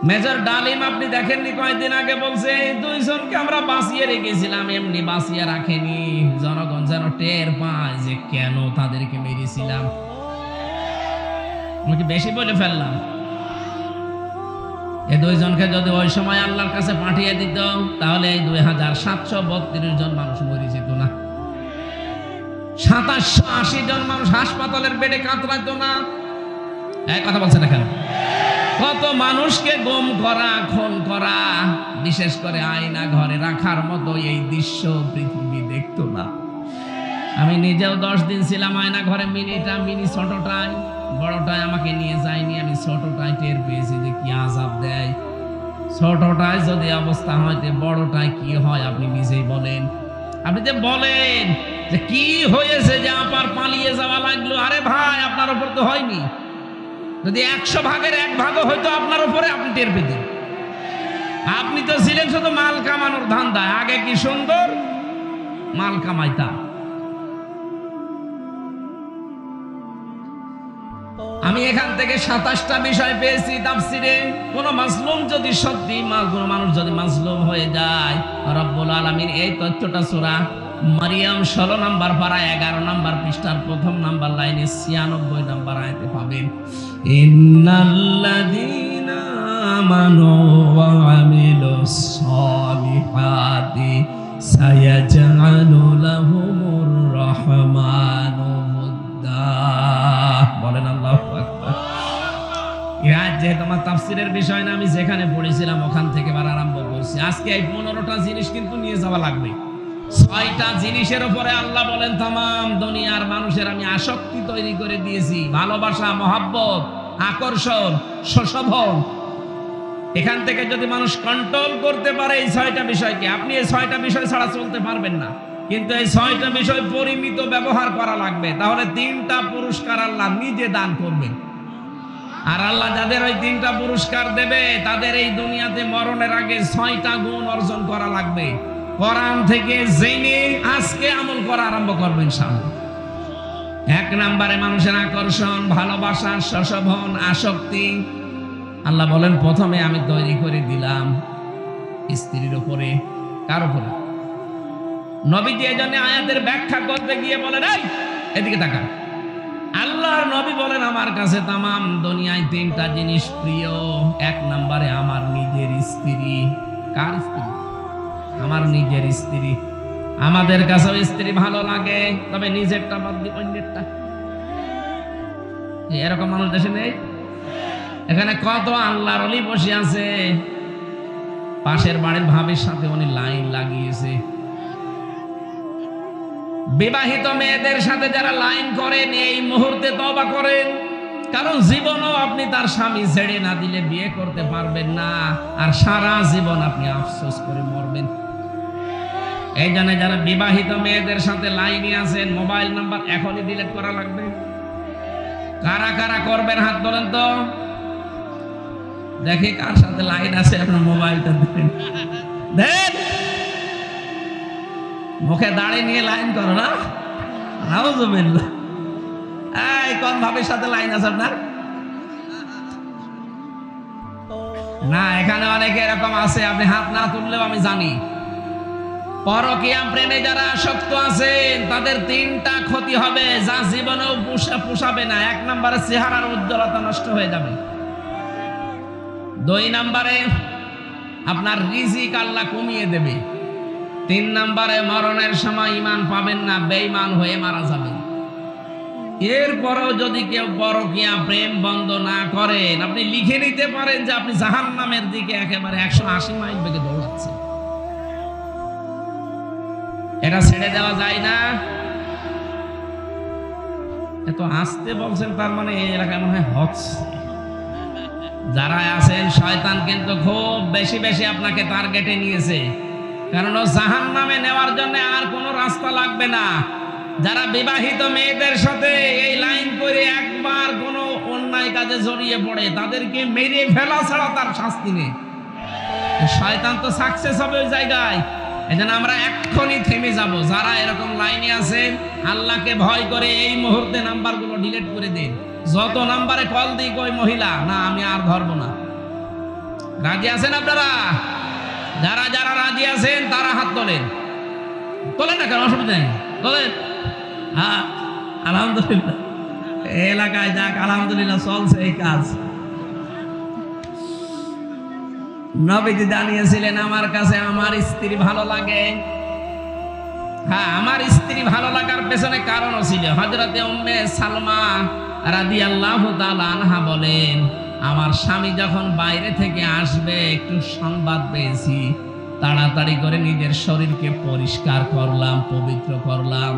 মেজর ডালিম আপনি দেখেননি, কয়েকদিন আগে বলছে 2 জনকে আমরা বাঁচিয়ে রেখেছিলাম, এমনি বাঁচিয়ে রাখেনি, জনগণ যেন টের পায় যে কেন তাদেরকে মেরেছিলাম। আমি কি বেশি বলে ফেললাম? এই 2 জনকে যদি ওই সময় আল্লাহর কাছে পাঠিয়ে দিত, তাহলে এই 2732 জন মানুষ মরে যেত না, 2780 জন মানুষ হাসপাতালের বেডে কাতরাতো না। এই কথা বলছে না কেন? কত মানুষকে গুম করা, খুন করা, বিশেষ করে আয়না ঘরে রাখার মতো এই দৃশ্য পৃথিবী দেখতো না। আমি নিজেও 10 দিন ছিলাম আয়না ঘরে, মিনি ছোটটায়, বড়টায় আমাকে নিয়ে যায়নি। আমি ছোটটায় টের পেয়েছি যে কি আযাব দেয়। ছোটটায় যদি অবস্থা হয়, বড়টায় কি হয় আপনি নিজেই বলেন। আপনি যে বলেন যে কি হয়েছে যে আপার পালিয়ে যাওয়া লাগলো, আরে ভাই আপনার উপর তো হয়নি। যদি 100 ভাগের 1 ভাগও হয়তো আপনার উপরে, আপনি টের পেতেন। আপনি তো ছিলেন শুধু মাল কামানোর ধান্দায়, আগে কি সুন্দর মাল কামাইতাম। আমি এখান থেকে 27টা বিষয় পেয়েছি তাফসিরে। কোন মাজলুম যদি সত্যি, কোন মানুষ যদি মাজলুম হয়ে যায়, রব্বুল আলামিন এই তথ্যটা সূরা মারিয়াম 16 নাম্বার পারা 11 নাম্বার পৃষ্ঠার 1ম নাম্বার লাইনে 96 নাম্বার আয়াতে পাবেন। ইন্নাল্লাযীনা আমানু ওয়া আমিলুস সালিহাতি সায়াজআলু লাহুমুর রাহমানু মুদ্দা। বলেন আল্লাহু আকবার। এই আয়াত যেহেতু আমার তাফসীরের বিষয় না, আমি যেখানে পড়েছিলাম ওখান থেকে আবার আরম্ভ করি। বলছি, আজকে এই 15টা জিনিস কিন্তু নিয়ে যাওয়া লাগবে। 6টা জিনিসের উপরে আল্লাহ বলেন তামাম দুনিয়ার মানুষের আমি আসক্তি তৈরি করে দিয়েছি। ভালোবাসা, মহাব্বত, আকর্ষণ, সুশোভন। এখান থেকে যদি মানুষ কন্ট্রোল করতে পারে এই 6টা বিষয়কে, আপনি এই 6টা বিষয় ছাড়া চলতে পারবেন না। কিন্তু এই 6টা বিষয় পরিমিত ব্যবহার করা লাগবে, তাহলে 3টা পুরস্কার আল্লাহ নিজে দান করবেন। আর আল্লাহ যাদের ওই 3টা পুরস্কার দেবে তাদের এই দুনিয়াতে মরণের আগে 6টা গুণ অর্জন করা লাগবে। কোরআন থেকে জেনে আজকে আমল করা আরম্ভ করবেন ইনশাআল্লাহ। 1 নম্বরে মানুষের আকর্ষণ, ভালোবাসা, সুশোভন, আসক্তি। আল্লাহ বলেন প্রথমে আমি তৈরি করে দিলাম স্ত্রীর উপরে। কার উপরে? নবীজি এজন্য আয়াতের ব্যাখ্যা করতে গিয়ে বলেন, এই এদিকে তাকা। আল্লাহর নবী বলেন আমার কাছে তামাম দুনিয়ায় 3টা জিনিস প্রিয়। 1 নম্বরে আমার নিজের স্ত্রী। কার স্ত্রী? আমার নিজের স্ত্রী। আমাদের কাছেও স্ত্রী ভালো লাগে, তবে নিজেরটা বাদ দিয়ে অন্যেরটা। এরকম মানুষ দেশে নেই? এখানে কত আল্লাহর ওলি বসে আছে, পাশের বাড়ির ভাবির সাথে উনি লাইন লাগিয়েছে। বিবাহিত মেয়েদের সাথে যারা লাইন করেন এই মুহূর্তে তওবা করেন, কারণ জীবনও আপনি তার স্বামী ছেড়ে না দিলে বিয়ে করতে পারবেন না, আর সারা জীবন আপনি আফসোস করে মরবেন। এই জন্য যারা বিবাহিত মেয়েদের সাথে লাইনে আছেন, মোবাইল নাম্বার এখনই ডিলিট করা লাগবে। কারা কারা করবেন হাত তোলেন তো দেখি, কার সাথে লাইন আছে আপনার মোবাইলটা দেন। দেন, মুখে দাড়ি নিয়ে লাইন করো না। নাউজুবিল্লাহ। এই কোন ভাবির সাথে লাইন আছে আপনার? না, এখানে অনেকে এরকম আছে, আপনি হাত না তুললেও আমি জানি। পরকীয়া প্রেমে যারা আসক্ত আছেন তাদের 3টা ক্ষতি হবে, যা জীবনেও পোষাবে না। 1 নম্বরে চেহারার উজ্জ্বলতা নষ্ট হয়ে যাবে। 2 নম্বরে আপনার রিজিক আল্লাহ কমিয়ে দেবে। 3 নম্বরে মরণের সময় ঈমান পাবেন না, বেঈমান হয়ে মারা যাবেন। এরপরেও যদি কেউ পরকীয়া প্রেম বন্ধ না করেন, আপনি লিখে নিতে পারেন যে আপনি জাহান্নামের দিকে একেবারে 180 মাইল বেগে দৌড়াচ্ছেন। এটা ছেড়ে দেওয়া যায় না। এত আসতে বলছেন, তার মানে এই এলাকায় মনে হয় হচ্ছে। যারা আছেন শয়তান কিন্তু খুব বেশি বেশি আপনাকে টার্গেটে নিয়েছে, কারণ ও জাহান্নামে নেওয়ার জন্য আর কোনো রাস্তা লাগবে না। যারা বিবাহিত মেয়েদের সাথে এই লাইন করে একবার কোনো অন্যায় কাজে জড়িয়ে পড়ে, তাদেরকে মেরে ফেলা ছাড়া তার শাস্তি নেই। শয়তান তো সাকসেস হবে ওই জায়গায়। এজন্য আমরা এক্ষুনি থেমে যাব। যারা এরকম লাইনে আছেন, আল্লাহকে ভয় করে এই মুহূর্তে নাম্বারগুলো ডিলিট করে দিন। যত নাম্বারে কল দিই ওই মহিলা, না আমি আর ধরবো না। রাজি আছেন আপনারা? যারা যারা রাজি আছেন তারা হাত তোলেন। তোলেন না কেন, অসুবিধা নেই, তোলেন। হ্যাঁ, আলহামদুলিল্লাহ। এলাকায় যাক, আলহামদুলিল্লাহ চলছে এই কাজ। নবীজি জানিয়েছিলেন আমার কাছে আমার স্ত্রী ভালো লাগে। হ্যাঁ, আমার স্ত্রী ভালো লাগার পেছনে কারণও ছিল। হযরতে উম্মে সালমা রাদিয়াল্লাহু তাআলা আনহা বলেন, আমার স্বামী যখন বাইরে থেকে আসবে একটু সংবাদ পেয়েছি, তাড়াতাড়ি করে নিজের শরীরকে পরিষ্কার করলাম, পবিত্র করলাম।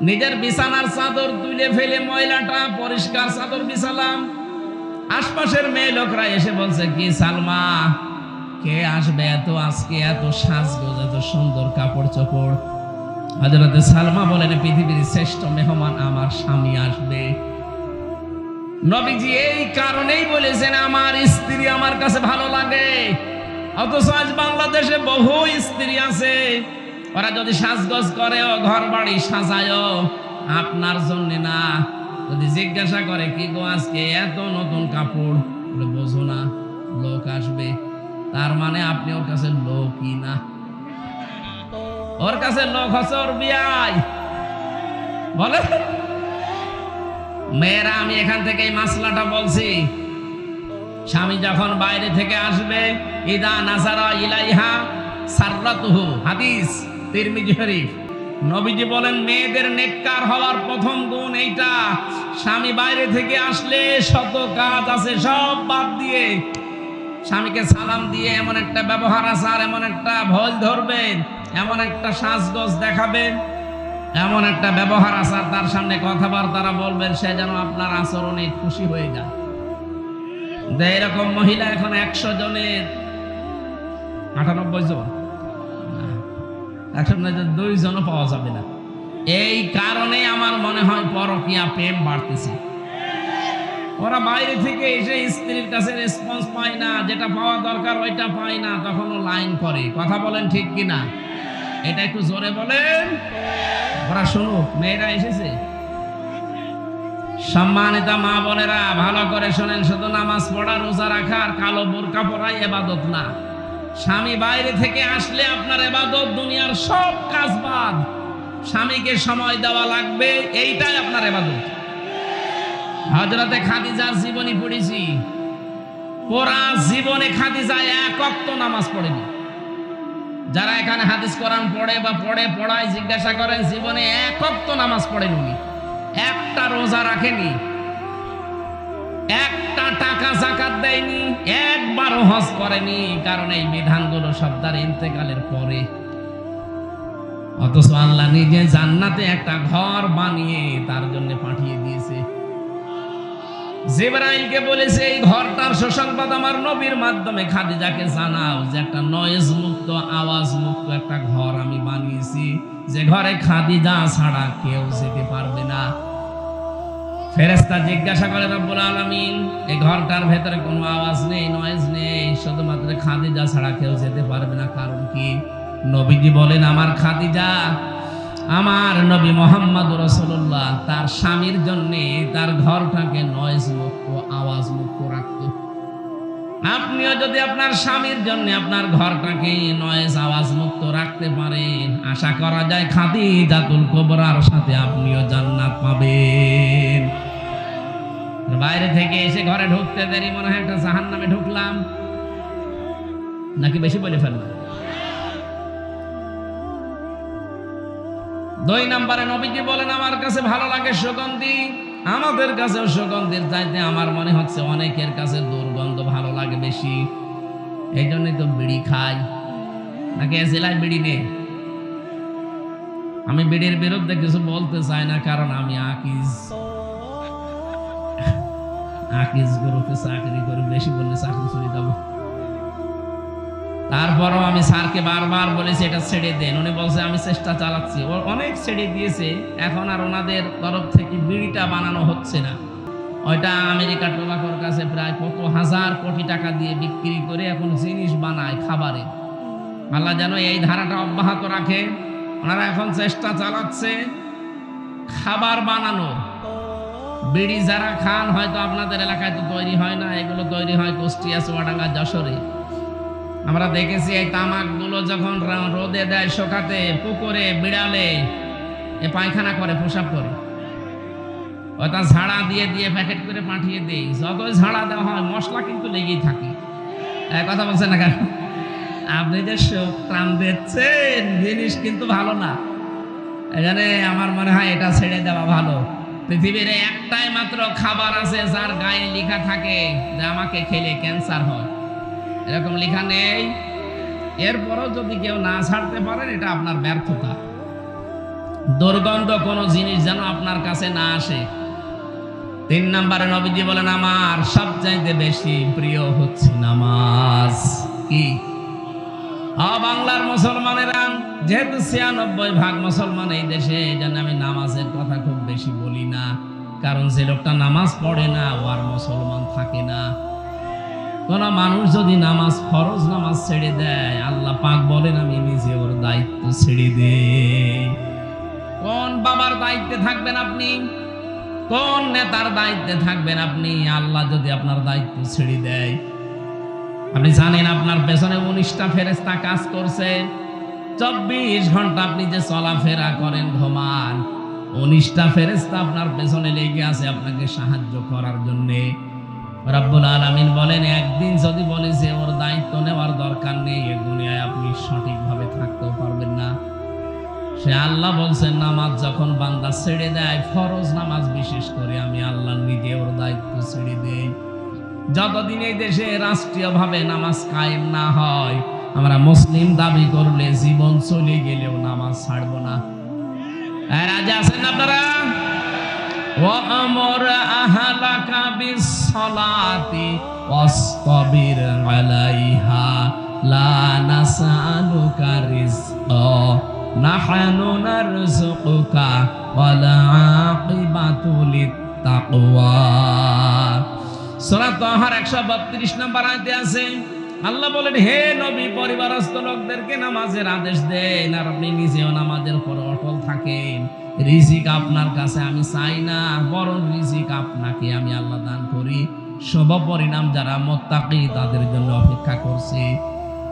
নিজের বিছানার চাদর তুলে ফেলে ময়লাটা পরিষ্কার চাদর বিছালাম। আশপাশের মেয়ে লোকরা এসে বলছে, কি সালমা, কে আসবে এত আজকে, এত সাজগোজ, এত সুন্দর কাপড় চোপড়? হযরতে সালমা বলেন, পৃথিবীর শ্রেষ্ঠ মেহমান আমার স্বামী আসবে। নবীজি এই কারণেই বলেছেন আমার স্ত্রী আমার কাছে ভালো লাগে। অথচ আজ বাংলাদেশে বহু স্ত্রী আছে, ওরা যদি সাজগোজ করে, ঘর বাড়ি সাজায় আপনার জন্য না। যদি জিজ্ঞাসা করে, কি গো আজকে এত নতুন কাপড়, বলে বোঝো না লোক আসবে। তার মানে আপনি ওর কাছে লোকই না, ওর কাছে লোক হচ্ছে ওর বিয়াই। বলে মেয়েরা, আমি এখান থেকে এই মাসলাটা বলছি। স্বামী যখন বাইরে থেকে আসবে, ইদা নাসারা ইলাইহা সাররাতুহু, হাদিস তিরমিজি শরীফ। নবীজি বলেন মেয়েদের নেককার হওয়ার প্রথম গুণ এইটা, স্বামী বাইরে থেকে আসলে শত কাজ আছে সব বাদ দিয়ে স্বামীকে সালাম দিয়ে এমন একটা ব্যবহার আচার, এমন একটা ভয় ধরবেন, এমন একটা সাজগোজ দেখাবেন, এমন একটা ব্যবহার আচার তার সামনে কথাবার্তা বলবেন, সে যেন আপনার আচরণে খুশি হয়ে যায়। এরকম মহিলা এখন 100 জনের 98 জন, 2 জনও পাওয়া যাবে না। এই কারণে আমার মনে হয় পরকীয়া প্রেম বাড়তেছে। ওরা বাইরে থেকে এসে স্ত্রীর কাছে রেসপন্স পায় না, যেটা পাওয়া দরকার ওইটা পায় না, তখনও লাইন করে। কথা বলেন ঠিক কিনা? এটা একটু জোরে বলেন, ওরা শুনুক। মেয়েরা এসেছে, সম্মানিতা মা বোনেরা ভালো করে শোনেন, শুধু নামাজ পড়া, রোজা রাখা আর কালো বোরকা পরাই ইবাদত না। স্বামী বাইরে থেকে আসলে আপনার ইবাদত, দুনিয়ার সব কাজ বাদ। স্বামীকে সময় দেওয়া লাগবে, এইটাই আপনার ইবাদত। হযরতে খাদিজার জীবনী পড়েছি, পুরা জীবনে খাদিজা 1 ওয়াক্ত নামাজ পড়েনি। যারা এখানে হাদিস কোরআন পড়ে বা পড়ায় জিজ্ঞাসা করেন, জীবনে 1 ওয়াক্ত নামাজ পড়েন উনি, একটা রোজা রাখেনি, একটা টাকা যাকাত দেয়নি, একবারও হজ করেনি। কারণ এই বিধানগুলো সব তার ইন্তেকালের পরে। অথচ আল্লাহ নিজে জান্নাতে একটা ঘর বানিয়ে তার জন্য পাঠিয়ে দিয়েছে। জিবরাইলকে বলেছে, এই ঘরটার সুসংবাদ আমার নবীর মাধ্যমে খাদিজাকে জানাও, যে একটা নয়েজ মুক্ত, আওয়াজ মুক্ত একটা ঘর আমি বানিয়েছি, যে ঘরে খাদিজা ছাড়া কেউ যেতে পারবে না। ফেরেশতা জিজ্ঞাসা করে, রব্বুল আলামিন, এই ঘরটার ভেতরে কোনো আওয়াজ নেই, নয়েজ নেই, শুধুমাত্র খাদিজা ছাড়া কেউ যেতে পারবে না, কারণ কি? নবীজি বলেন, আমার খাদিজা, আমার নবী মুহাম্মদ রাসূলুল্লাহ তার স্বামীর জন্য তার ঘরটাকে নয়েজ মুক্ত, আওয়াজ মুক্ত রাখত। আপনিও যদি আপনার স্বামীর জন্য আপনার ঘরটাকে নয়েজ, আওয়াজ মুক্ত রাখতে পারেন, আশা করা যায় খাদিজাতুল কুবরার সাথে আপনিও জান্নাত পাবেন। বাইরে থেকে এসে ঘরে ঢুকতে দেরি মনে হয় একটা জাহান্নামে ঢুকলাম, নাকি বেশি বলে ফেললাম? 2 নম্বরে নবীজি বলেন, আমার কাছে ভালো লাগে সুগন্ধি। আমাদের কাছেও সুগন্ধির চাইতে আমার মনে হচ্ছে অনেকের কাছে দুর্গন্ধ ভালো লাগে বেশি। এই জন্যই তো বিড়ি খাই, নাকি এসিলায় বিড়ি নেই। আমি বিড়ির বিরুদ্ধে কিছু বলতে চাই না, কারণ আমি আকিজ গ্রুপে চাকরি করি, বেশি বললে চাকরি চলে যাবে। তারপরও আমি স্যারকে বারবার বলেছি এটা ছেড়ে দেন, উনি বলছে আমি চেষ্টা চালাচ্ছি। ও অনেক ছেড়ে দিয়েছে, এখন আর ওনাদের তরফ থেকে বিড়িটা বানানো হচ্ছে না। ওইটা আমেরিকা টোবাকোর কাছে প্রায় কত হাজার কোটি টাকা দিয়ে বিক্রি করে এখন জিনিস বানায় খাবারে। আল্লাহ যেন এই ধারাটা অব্যাহত রাখে। ওনারা এখন চেষ্টা চালাচ্ছে খাবার বানানো। বিড়ি যারা খান, হয়তো আপনাদের এলাকায় তো তৈরি হয় না, এগুলো তৈরি হয় কুষ্টিয়া, চুয়াডাঙ্গা, যশোরে। আমরা দেখেছি এই তামাকগুলো যখন রোদে দেয় শুকাতে, পুকুরে বিড়ালে এ পায়খানা করে, প্রসাব করে, ওটা ঝাড়া দিয়ে দিয়ে প্যাকেট করে পাঠিয়ে দেই। যতই ঝাড়া দেওয়া হয় মশলা কিন্তু লেগেই থাকে। কথা বলছেন না কেন? আপনি যে প্রাণ দিচ্ছেন, জিনিস কিন্তু ভালো না। এখানে আমার মনে হয় এটা ছেড়ে দেওয়া ভালো। পৃথিবীর একটাই মাত্র খাবার আছে যার গায়ে লেখা থাকে যে আমাকে খেলে ক্যান্সার হয়, এরকম লেখা নেই। এরপরও যদি কেউ না ছাড়তে পারেন, এটা আপনার ব্যর্থতা। দুর্গন্ধ কোনো জিনিস যেন আপনার কাছে না আসে। 3 নম্বরে নবীজি বলেন, আমার সবচাইতে বেশি প্রিয় হচ্ছে নামাজ। কি? বাংলার মুসলমানেরা যেহেতু 96% মুসলমান এই দেশে, এই জন্য আমি নামাজের কথা খুব বেশি বলি না, কারণ যে লোকটা নামাজ পড়ে না ও আর মুসলমান থাকে না। কোন মানুষ যদি নামাজ, ফরজ নামাজ ছেড়ে দেয়, আল্লাহ পাক বলেন আমি নিজে ওর দায়িত্ব ছেড়ে দেই। কোন বাবার দায়িত্বে থাকবেন আপনি? কোন নেতার দায়িত্বে থাকবেন আপনি? আল্লাহ যদি আপনার দায়িত্ব ছেড়ে দেয়, আপনি জানেন আপনার পেছনে 19টা ফেরেশতা কাজ করছে। 24 ঘন্টা আপনি যে চলাফেরা করেন, ঘুমান, 19টা ফেরেশতা আপনার পেছনে লেগে আছে আপনাকে সাহায্য করার জন্য। রব্বুল আলামিন বলেন, একদিন যদি বলে যে ওর দায়িত্ব নেওয়ার দরকার নেই, এ দুনিয়ায় আপনি সঠিকভাবে থাকতেও পারবেন না। সে আল্লাহ বলছেন, নামাজ যখন বান্দা ছেড়ে দেয়, ফরজ নামাজ বিশেষ করে, আমি আল্লাহ নিজে ওর দায়িত্ব ছেড়ে দেই। যতদিন এই দেশে রাষ্ট্রীয়ভাবে নামাজ কায়েম না হয়, আমরা মুসলিম দাবি করলে জীবন চলে গেলেও নামাজ ছাড়বো না। রাজি আছেন আপনারা? ওয়ামর আহলাকা বিসসালাতি ওয়াসতাবির আলাইহা লা নাসআলুকা রিজকা নাহনু নারযুকুকা ওয়াল আকিবাতু লিত্তাকওয়া। সূরা তাহার 132 নম্বর আয়াতে আছে, আল্লাহ বলেন, হে নবী, পরিবারস্থ লোকদেরকে নামাজের আদেশ দেন আর আপনি নিজেও নামাজের উপর অটল থাকেন। রিজিক আপনার কাছে আমি চাই না, বরং রিজিক আপনাকে আমি আল্লাহ দান করি। শুভ পরিণাম যারা মুত্তাকি তাদের জন্য অপেক্ষা করছে।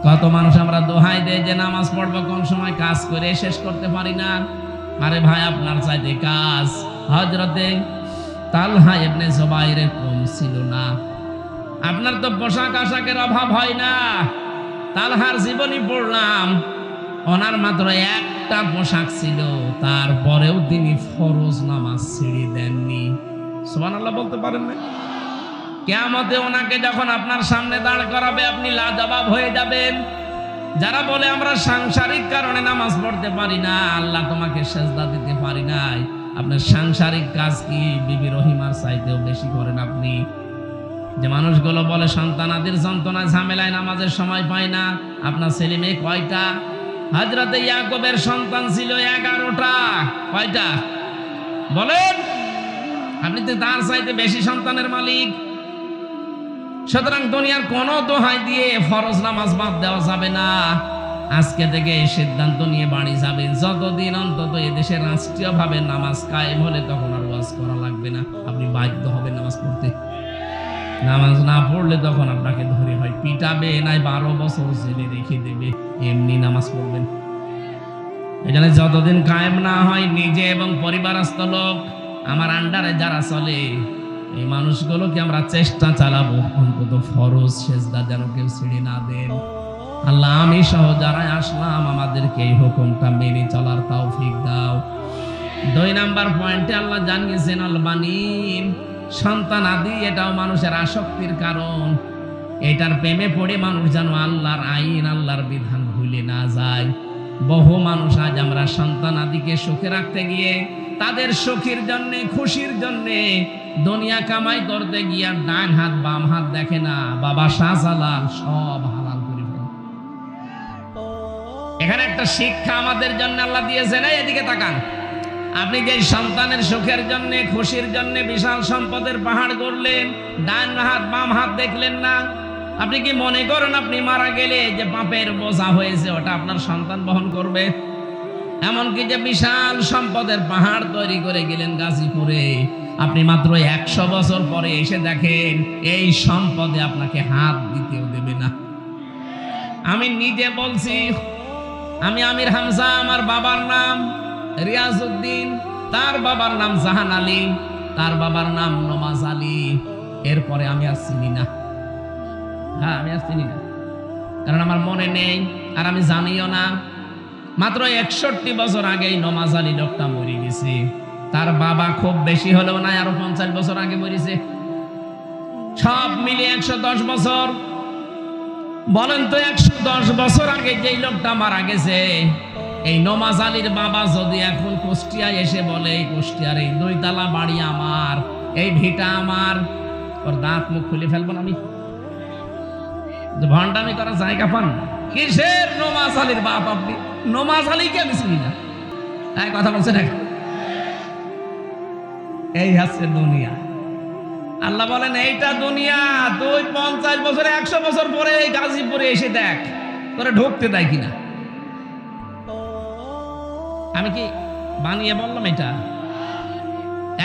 কত মানুষ আমরা দোহাই দেই যে নামাজ পড়বো, কোন সময় কাজ করে শেষ করতে পারি না। আরে ভাই, আপনার চাইতে কাজ হযরতে তালহা ইবনে জুবাইরের কম ছিল না। আপনার তো পোশাক আশাকের অভাব হয় না। তালহার জীবনী পড়লাম, ওনার মাত্র একটা পোশাক ছিল, তারপরেও তিনি ফরজ নামাজ ছেড়ে দেননি। সুবহানাল্লাহ বলতে পারেন না? কিয়ামতে ওনাকে যখন আপনার সামনে দাঁড় করাবে, আপনি লাজবাব হয়ে যাবেন। যারা বলে আমরা সাংসারিক কারণে নামাজ পড়তে পারি না, আল্লাহ তোমাকে সেজদা দিতে পারি নাই, আপনার সাংসারিক কাজ কি বিবি রহিমার চাইতেও বেশি করেন আপনি? যে মানুষগুলো বলে সন্তানাদির যন্ত্রণায় ঝামেলায় নামাজের সময় পায় না, আপনার ছেলে মেয়ে কয়টা? হযরতে ইয়াকুবের সন্তান ছিল 11টা। কয়টা বলেন? আপনি তো তার চাইতে বেশি সন্তানের মালিক। সুতরাং দুনিয়ার কোন দোহাই দিয়ে ফরজ নামাজ বাদ দেওয়া যাবে না। আজকে থেকে এই সিদ্ধান্ত নিয়ে বাড়ি যাবেন, যতদিন অন্তত এদেশে রাষ্ট্রীয়ভাবে নামাজ কায়েম হলে তখন আর ওয়াজ করা লাগবে না, আপনি বাধ্য হবেন নামাজ পড়তে। নামাজ না পড়লে তখন আপনাকে ধরে হয় পিটাবে, নাই 12 বছর জেলে রেখে দেবে, এমনি নামাজ পড়বেন। এখানে যতদিন কায়েম না হয়, নিজে এবং পরিবারস্থ লোক, আমার আন্ডারে যারা চলে, এই মানুষগুলোকে আমরা চেষ্টা চালাবো অন্তত ফরজ সেজদা যেন কেউ ছেড়ে না দেন। আল্লাহ, আমি সহ যারা আসলাম আমাদেরকে এই হুকুমটা মেনে চলার তৌফিক দাও। 2 নাম্বার পয়েন্টে আল্লাহ জানিয়েছেন, আল বানিন, সন্তান আদি এটাও মানুষের আসক্তির কারণ। এটার প্রেমে পড়ে মানুষ যেন আল্লাহর আইন, আল্লাহর বিধান ভুলে না যায়। বহু মানুষ আজ আমরা সন্তান আদিকে সুখে রাখতে গিয়ে তাদের সুখের জন্য, খুশির জন্য দুনিয়া কামাই করতে গিয়ে ডান হাত বাম হাত দেখে না, বাবা শাহজালাল সব হালাল করে ফেলে। এখানে একটা শিক্ষা আমাদের জন্য আল্লাহ দিয়েছেন। এদিকে তাকান, আপনি যে সন্তানের সুখের জন্য, খুশির জন্য বিশাল সম্পদের পাহাড় গড়লেন, ডান হাত বাম হাত দেখলেন না। আপনি কি মনে করেন আপনি মারা গেলে যে পাপের বোঝা হয়েছে ওটা আপনার সন্তান বহন করবে? এমনকি যে বিশাল সম্পদের পাহাড় তৈরি করে গেলেন গাজীপুরে, আপনি মাত্র 100 বছর পরে এসে দেখেন এই সম্পদে আপনাকে হাত দিতেও দেবে না। আমি নিজে বলছি, আমি আমির হামজা, আমার বাবার নাম রিয়াজউদ্দিন, তার বাবার নাম জাহান আলী, তার বাবার নাম নমাজ আলী। এরপরে আমি আর চিনি না। হ্যাঁ, আমি আর চিনি না, কারণ আমার মনে নেই, আর আমি জানিও না। মাত্র 61 বছর আগেই নমাজ আলী লোকটা মরে গেছে। তার বাবা খুব বেশি হলেও না, আরো 50 বছর আগে মরেছে। সব মিলিয়ে 110 বছর। বলেন তো, 110 বছর আগে যেই লোকটা মারা গেছে, এই নমাজ আলীর বাবা যদি এখন কুষ্টিয়ায় এসে বলে, এই কুষ্টিয়ার এই 2 তলা বাড়ি আমার, এই ভিটা আমার, ওর দাঁত মুখ খুলে ফেলবো না আমি। ভণ্ডামি করার জায়গা পান? কিসের নমাজ আলীর বাপ আপনি? নমাজ আলীকে আমি চিনি না। কথা বলছেন। এই হচ্ছে দুনিয়া। আল্লাহ বলেন, এইটা দুনিয়া। তুই 50 বছরে 100 বছর পরে এই গাজীপুরে এসে দেখ তোরে ঢুকতে দেয় কিনা। আমি কি বানিয়ে বললাম? এটা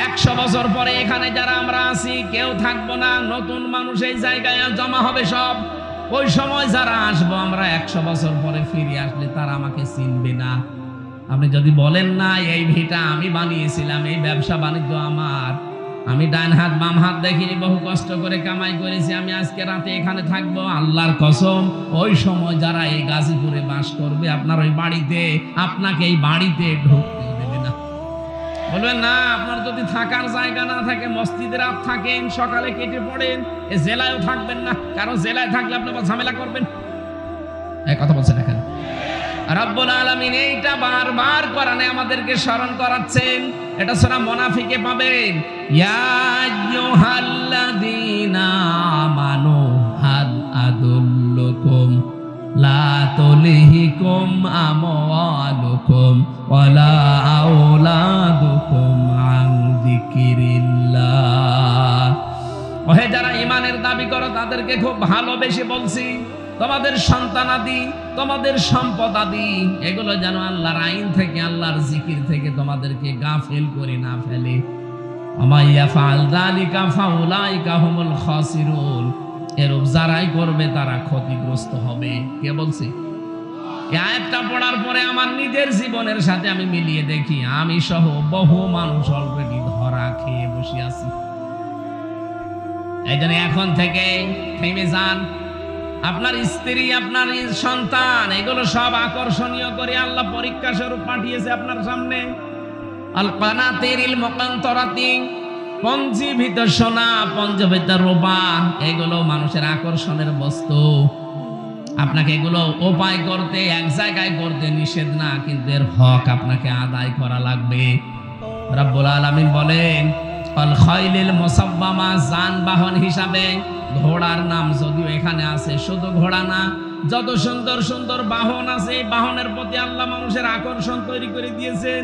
100 বছর পরে এখানে যারা আমরা আছি কেউ থাকবো না, নতুন মানুষ এই জায়গায় জমা হবে সব। ওই সময় যারা আসবো আমরা 100 বছর পরে ফিরে আসলে তারা আমাকে চিনবে না। আপনি যদি বলেন না এই ভিটা আমি বানিয়েছিলাম, এই ব্যবসা বাণিজ্য আমার, আমি ডান হাত বাম হাত দেখিনি, বহু কষ্ট করে কামাই করেছি, আমি আজকে রাতে এখানে থাকবো, আল্লাহর কসম ওই সময় যারা এই গাজীপুরে বাস করবে আপনার ওই বাড়িতে, আপনাকে এই বাড়িতে ঢুকতে দেবে না। বলবেন না, আপনার যদি থাকার জায়গা না থাকে, মসজিদে রাত থাকেন, সকালে কেটে পড়েন, এ জেলায়ও থাকবেন না, কারণ জেলায় থাকলে আপনি আবার ঝামেলা করবেন। এই কথা বলছেন এখানে রব্বুল আলামিন এইটা বারবার কোরআনে আমাদেরকে স্মরণ করাচ্ছেন। এটা সূরা মুনাফিকে পাবেন, ইয়া আইয়ুহাল্লাযীনা আমানু হাল আদুল্লুকুম লা তুলহিকুম আমওয়ালুকুম ওয়ালা আওলাদুকুম আন যিকিরিল্লাহ। ওহে যারা ঈমানের দাবি করো, তাদেরকে খুব ভালোবেসে বলছি, তোমাদের সন্তানাদি, তোমাদের সম্পদাদি, এগুলো যেন আল্লাহর আইন থেকে, আল্লাহর জিকির থেকে তোমাদেরকে গাফেল করে না ফেলে। ওমা ইয়াফআল যালিকা ফাউলাইকা হুমুল খাসিরুন। এরূপ যারাই করবে তারা ক্ষতিগ্রস্ত হবে। কে বলছে? এই আয়াতটা পড়ার পরে আমার নিজের জীবনের সাথে আমি মিলিয়ে দেখি, আমি সহ বহু মানুষ অলরেডি ধরা খেয়ে বসে আছি। এই জন্য এখন থেকে থেমে যান। আপনার স্ত্রী, আপনার সন্তান, এগুলো সব আকর্ষণীয় করে আল্লাহ পরীক্ষা স্বরূপ পাঠিয়েছে আপনার সামনে। আল কানাতিরিল মুকান্তরাতি, পঞ্জীভূত সোনা, পঞ্জীভূত রূপা, এগুলো মানুষের আকর্ষণের বস্তু। আপনাকে এগুলো উপায় করতে, এক জায়গায় করতে নিষেধ না, কিন্তু এর হক আপনাকে আদায় করা লাগবে। রব্বুল আলামিন বলেন, আল খাইলিল মুসাব্বামা, যানবাহন হিসাবে ঘোড়ার নাম যদিও এখানে আছে, শুধু ঘোড়া না, যত সুন্দর সুন্দর বাহন আছে, এই বাহনের প্রতি আল্লাহ মানুষের আকর্ষণ তৈরি করে দিয়েছেন।